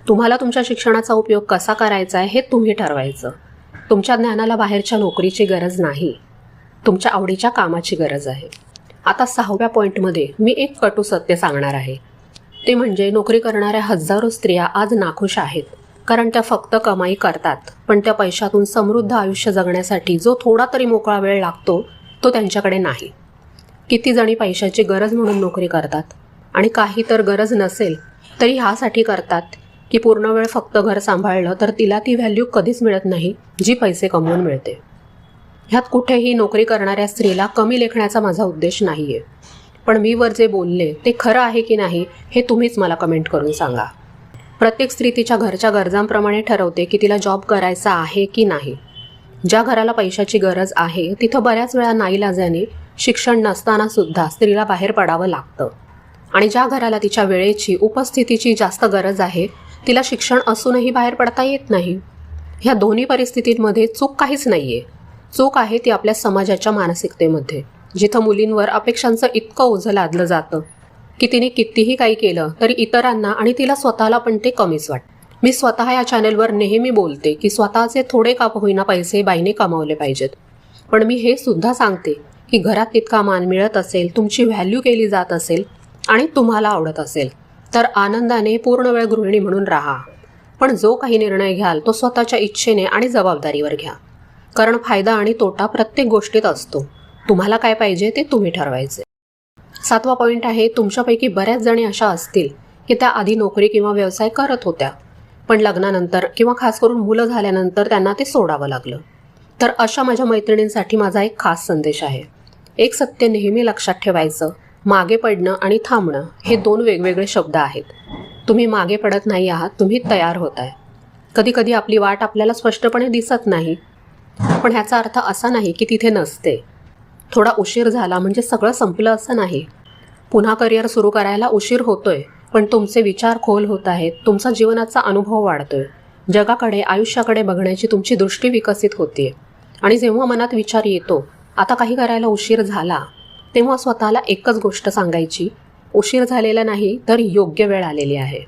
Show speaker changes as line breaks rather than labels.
तुम्हाला तुमच्या शिक्षणाचा उपयोग कसा करायचा आहे हे तुम्ही ठरवायचं. तुमच्या ज्ञानाला बाहेरच्या नोकरीची गरज नाही, तुमच्या आवडीच्या कामाची गरज आहे. आता 6व्या पॉईंटमध्ये मी एक कटू सत्य सांगणार आहे. ते म्हणजे नोकरी करणाऱ्या हजारो स्त्रिया आज नाखुश आहेत, कारण त्या फक्त कमाई करतात, पण त्या पैशातून समृद्ध आयुष्य जगण्यासाठी जो थोडा तरी मोकळा वेळ लागतो तो त्यांच्याकडे नाही. किती जणी पैशाची गरज म्हणून नोकरी करतात आणि काही तर गरज नसेल तरी ह्यासाठी करतात की पूर्ण वेळ फक्त घर सांभाळलं तर तिला ती व्हॅल्यू कधीच मिळत नाही जी पैसे कमवून मिळते. ह्यात कुठेही नोकरी करणाऱ्या स्त्रीला कमी लेखण्याचा माझा उद्देश नाही आहे, पण मी वर जे बोलले ते खरं आहे की नाही हे तुम्हीच मला कमेंट करून सांगा. प्रत्येक स्त्री तिच्या घरच्या गरजांप्रमाणे ठरवते की तिला जॉब करायचा आहे की नाही. ज्या घराला पैशाची गरज आहे तिथं बऱ्याच वेळा नाईलाजाने शिक्षण नसताना सुद्धा स्त्रीला बाहेर पडावं लागतं, आणि ज्या घराला तिच्या वेळेची उपस्थितीची जास्त गरज आहे तिला शिक्षण असूनही बाहेर पडता येत नाही. ह्या दोन्ही परिस्थितींमध्ये चूक काहीच नाही आहे. चूक आहे ती आपल्या समाजाच्या मानसिकतेमध्ये, जिथं मुलींवर अपेक्षांचं इतकं ओझं लादलं जातं की तिने कितीही काही केलं तरी इतरांना आणि तिला स्वतःला पण ते कमीच वाटतं. मी स्वतः या चॅनलवर नेहमी बोलते की स्वतःचे थोडे का होईना पैसे बाईने कमावले पाहिजेत, पण मी हे सुद्धा सांगते की घरात तितका मान मिळत असेल, तुमची व्हॅल्यू केली जात असेल आणि तुम्हाला आवडत असेल तर आनंदाने पूर्ण वेळ गृहिणी म्हणून राहा. पण जो काही निर्णय घ्याल तो स्वतःच्या इच्छेने आणि जबाबदारीवर घ्या, कारण फायदा आणि तोटा प्रत्येक गोष्टीत असतो. तुम्हाला काय पाहिजे ते तुम्ही ठरवायचे. 7वा पॉईंट आहे, तुमच्यापैकी बऱ्याच जणी अशा असतील की त्या आधी नोकरी किंवा व्यवसाय करत होत्या, पण लग्नानंतर किंवा खास करून मुलं झाल्यानंतर त्यांना ते सोडावं लागलं. तर अशा माझ्या मैत्रिणींसाठी माझा एक खास संदेश आहे. एक सत्य नेहमी लक्षात ठेवायचं, मागे पडणं आणि थांबणं हे 2 वेगवेगळे शब्द आहेत. तुम्ही मागे पडत नाही आहात, तुम्ही तयार होत आहे. कधी कधी आपली वाट आपल्याला स्पष्टपणे दिसत नाही, पण ह्याचा अर्थ असा नाही की तिथे नसते. थोडा उशीर झाला म्हणजे सगळं संपलं असं नाही. पुन्हा करिअर सुरू करायला उशीर होतोय, पण तुमचे विचार खोल होत आहेत, तुमचा जीवनाचा अनुभव वाढतोय, जगाकडे आयुष्याकडे बघण्याची तुमची दृष्टी विकसित होते. आणि जेव्हा मनात विचार येतो आता काही करायला उशीर झाला, तेव्हा स्वतःला एकच गोष्ट सांगायची, उशीर झालेला नाही तर योग्य वेळ आलेली आहे.